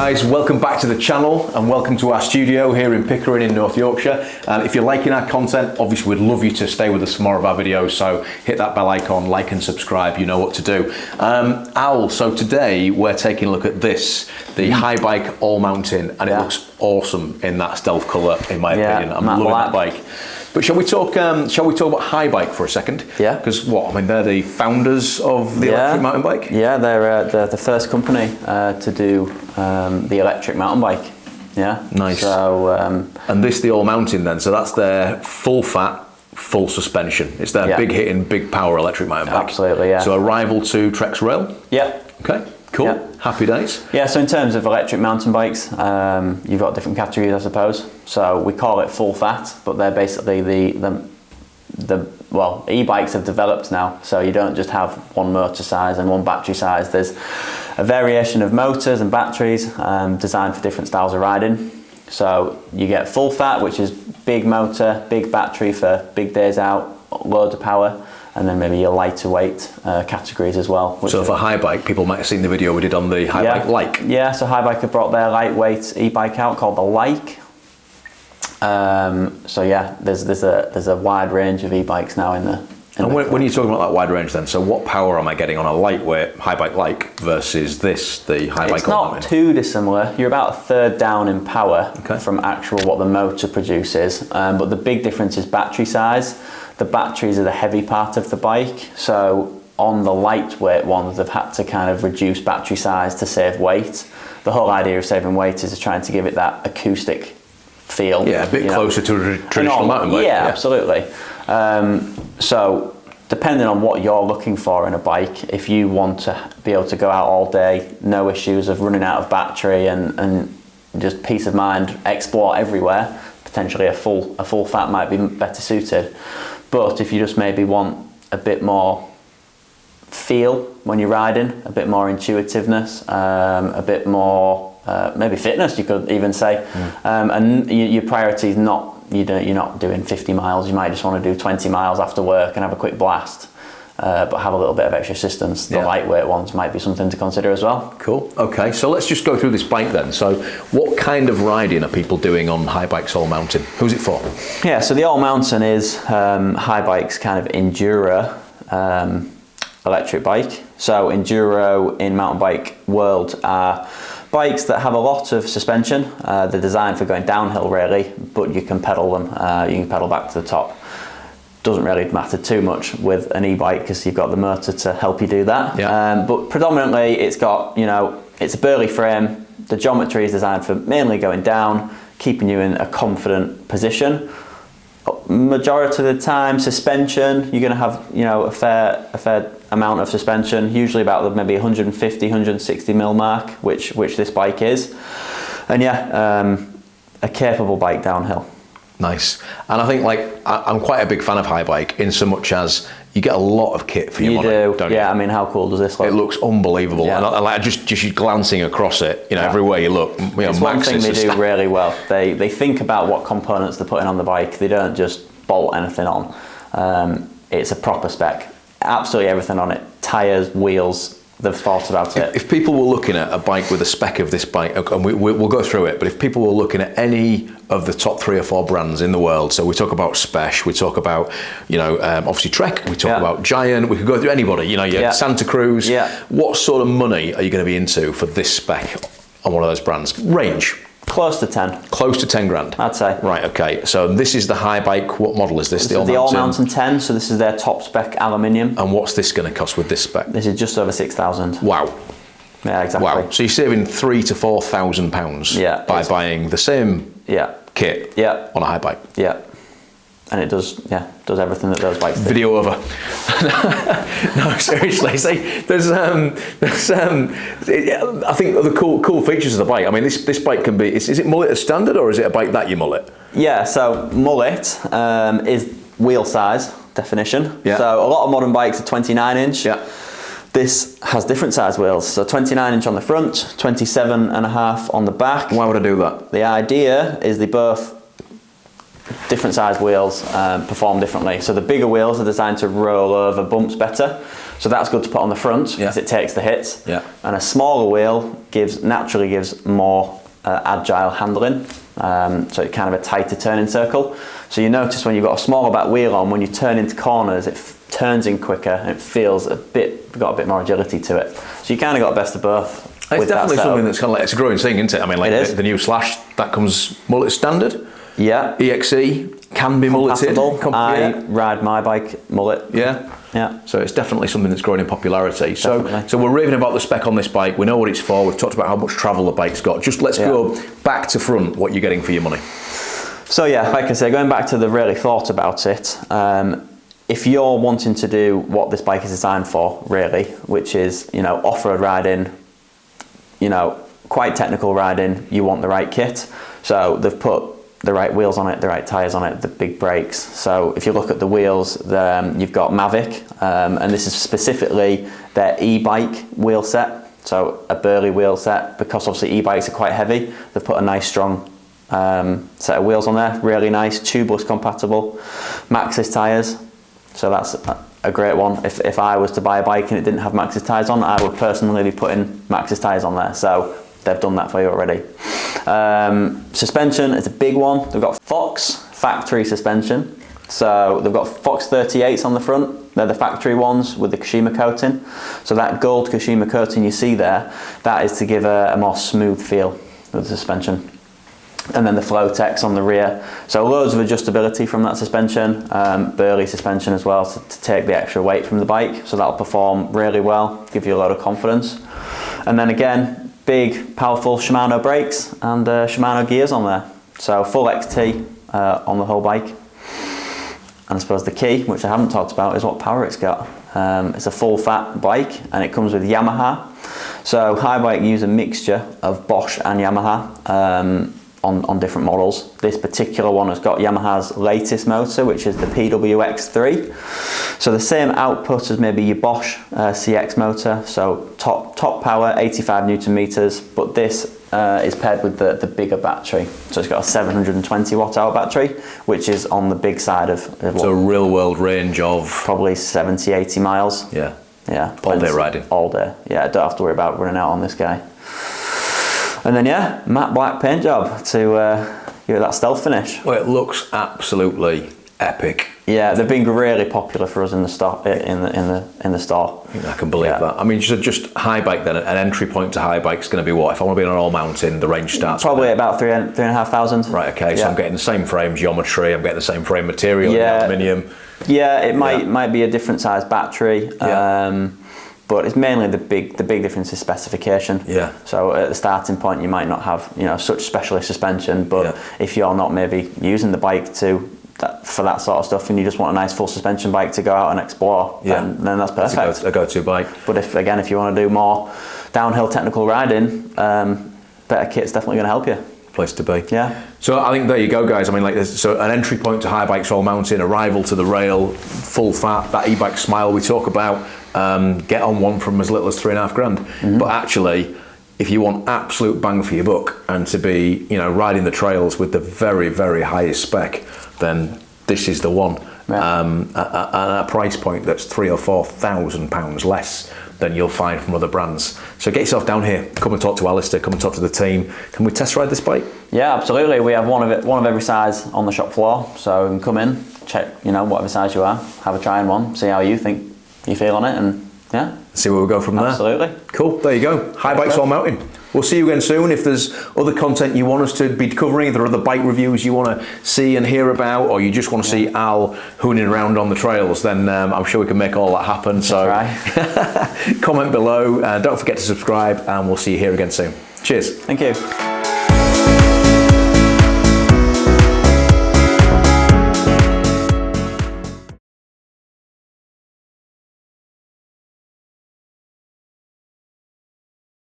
guys, welcome back to the channel and welcome to our studio here in Pickering in North Yorkshire. If you're liking our content, obviously we'd love you to stay with us for more of our videos, so hit that bell icon, like and subscribe, you know what to do. Al, so today we're taking a look at this, the Haibike AllMtn, and it looks awesome in that stealth colour in my opinion. I'm loving that bike. But shall we talk about Haibike for a second? Yeah. Because they're the founders of the electric mountain bike? Yeah, they're the first company to do the electric mountain bike. Yeah. Nice. So, and this, the AllMtn then, so that's their full fat, full suspension. It's their big hitting, big power electric mountain bike. Absolutely, yeah. So a rival to Trex Rail? Yeah. Okay. Cool. Yeah. Happy days. Yeah, so in terms of electric mountain bikes, you've got different categories, I suppose. So we call it full fat, but they're basically well, e-bikes have developed now, so you don't just have one motor size and one battery size. There's a variation of motors and batteries designed for different styles of riding. So you get full fat, which is big motor, big battery for big days out, loads of power. And then maybe your lighter weight categories as well. So for Haibike, people might have seen the video we did on the Haibike Like. Yeah, so Haibike have brought their lightweight e-bike out called the Like. So yeah, there's a wide range of e-bikes now in the. And when you're talking about that wide range then, so what power am I getting on a lightweight Haibike Like versus this, the Haibike AllMtn? It's not too dissimilar. You're about a third down in power from actual what the motor produces, but the big difference is battery size. The batteries are the heavy part of the bike, so on the lightweight ones they've had to kind of reduce battery size to save weight. The whole idea of saving weight is trying to give it that acoustic feel. Yeah, a bit closer to a traditional mountain bike. Yeah, absolutely. So depending on what you're looking for in a bike, if you want to be able to go out all day, no issues of running out of battery and just peace of mind, explore everywhere, potentially a full fat might be better suited. But if you just maybe want a bit more feel when you're riding, a bit more intuitiveness, a bit more maybe fitness, you could even say, and your priority is you're not doing 50 miles. You might just want to do 20 miles after work and have a quick blast, but have a little bit of extra assistance. The lightweight ones might be something to consider as well. Cool. Okay, so let's just go through this bike then. So what kind of riding are people doing on Haibike's AllMtn? Who's it for? Yeah, so the AllMtn is Haibike's kind of enduro electric bike. So enduro in mountain bike world are bikes that have a lot of suspension. They're designed for going downhill really, but you can pedal them. You can pedal back to the top. Doesn't really matter too much with an e-bike because you've got the motor to help you do that. Yeah. But predominantly it's got, it's a burly frame. The geometry is designed for mainly going down, keeping you in a confident position. Majority of the time, suspension, you're going to have, a fair amount of suspension, usually about maybe 150, 160 mil mark, which this bike is. And a capable bike downhill. Nice. And I think I'm quite a big fan of Haibike in so much as you get a lot of kit for your money. You do, don't you? I mean, how cool does this look? It looks unbelievable. Yeah. And I just glancing across it, everywhere you look. It's one thing they do really well. They think about what components they're putting on the bike. They don't just bolt anything on. It's a proper spec. Absolutely everything on it. Tires, wheels. They've thought about it. If people were looking at a bike with a spec of this bike, and we'll go through it, but if people were looking at any of the top 3 or 4 brands in the world, so we talk about Spesh, we talk about, obviously Trek, we talk about Giant, we could go through anybody, Santa Cruz. What sort of money are you going to be into for this spec on one of those brands? Range? Close to 10. Close to 10 grand? I'd say. Right, okay. So this is the Haibike. What model is this? The AllMtn 10, so this is their top spec aluminium. And what's this going to cost with this spec? This is just over 6,000. Wow. Yeah, exactly. Wow. So you're saving £3,000 to £4,000 by buying the same kit on a Haibike. Yeah. And it does everything that those bikes do. Video over. No, seriously. See, there's I think the cool features of the bike. I mean, this bike can be. Is it Mullet as standard, or is it a bike that you mullet? Yeah. So Mullet is wheel size definition. Yeah. So a lot of modern bikes are 29 inch. Yeah. This has different size wheels. So 29 inch on the front, 27.5 on the back. Why would I do that? The idea is they both different size wheels perform differently. So the bigger wheels are designed to roll over bumps better. So that's good to put on the front because it takes the hits. Yeah. And a smaller wheel naturally gives more agile handling. So it's kind of a tighter turning circle. So you notice when you've got a smaller back wheel on, when you turn into corners, it turns in quicker and it feels got a bit more agility to it. So you kind of got best of both. It's definitely something that's kind of like, it's a growing thing, isn't it? I mean, like the new Slash, that comes mullet standard. Yeah. EXE can be mulleted. I ride my bike mullet. Yeah. Yeah. So it's definitely something that's growing in popularity. So we're raving about the spec on this bike. We know what it's for. We've talked about how much travel the bike's got. Just let's go back to front, what you're getting for your money. So yeah, like I say, going back to the really thought about it, if you're wanting to do what this bike is designed for, really, which is, you know, off-road riding, you know, quite technical riding, you want the right kit. So they've put the right wheels on it, the right tyres on it, the big brakes. So if you look at the wheels, you've got Mavic, and this is specifically their e-bike wheel set. So a burly wheel set, because obviously e-bikes are quite heavy. They've put a nice strong set of wheels on there, really nice, tubeless compatible. Maxxis tyres, so that's a great one. If I was to buy a bike and it didn't have Maxxis tyres on, I would personally be putting Maxxis tyres on there. So they've done that for you already. Suspension is a big one. They've got Fox factory suspension. So they've got Fox 38s on the front. They're the factory ones with the Kashima coating. So that gold Kashima coating you see there, that is to give a more smooth feel with the suspension. And then the Flotex on the rear. So loads of adjustability from that suspension, burly suspension as well to take the extra weight from the bike. So that'll perform really well, give you a lot of confidence. And then again, big, powerful Shimano brakes and Shimano gears on there. So full XT on the whole bike. And I suppose the key, which I haven't talked about, is what power it's got. It's a full fat bike and it comes with Yamaha. So Haibike use a mixture of Bosch and Yamaha on different models. This particular one has got Yamaha's latest motor, which is the PWX3. So the same output as maybe your Bosch CX motor, so top power, 85 Newton meters, but this is paired with the bigger battery. So it's got a 720 watt hour battery, which is on the big side of so a real world range of probably 70, 80 miles. Yeah. Yeah. All day riding. All day. Yeah, I don't have to worry about running out on this guy. And then yeah, matte black paint job to give it that stealth finish. Well, it looks absolutely epic. Yeah, they've been really popular for us in the store. In the store. I can believe that. I mean, just Haibike then. An entry point to Haibike is going to be what? If I want to be on an AllMtn, the range starts probably about 3,500. Right. Okay. So I'm getting the same frame geometry. I'm getting the same frame material. Yeah. Aluminium. Yeah, it might be a different size battery. Yeah. But it's mainly the big difference is specification. Yeah. So at the starting point, you might not have such specialist suspension, but if you're not maybe using the bike for that sort of stuff, and you just want a nice full suspension bike to go out and explore, then that's perfect. That's a go-to bike. But if you want to do more downhill technical riding, better kit's definitely going to help you. Place to be. Yeah. So I think there you go, guys. I mean, so an entry point to Haibike AllMtn, arrival to the rail, full fat, that e-bike smile we talk about. Get on one from as little as $3.5 grand. Mm-hmm. But actually, if you want absolute bang for your buck and to be, riding the trails with the very, very highest spec, then this is the one. Yeah. At a price point that's £3,000 or £4,000 less than you'll find from other brands. So get yourself down here. Come and talk to Alistair. Come and talk to the team. Can we test ride this bike? Yeah, absolutely. We have one of every size on the shop floor. So you can come in, check, whatever size you are, have a try in one, see how you think you feel on it, and see where we go from there. Absolutely. Cool. There you go. Haibike AllMtn. We'll see you again soon. If there's other content you want us to be covering, if there are other bike reviews you want to see and hear about, or you just want to see Al hooning around on the trails, then I'm sure we can make all that happen. So comment below. Don't forget to subscribe, and we'll see you here again soon. Cheers. Thank you.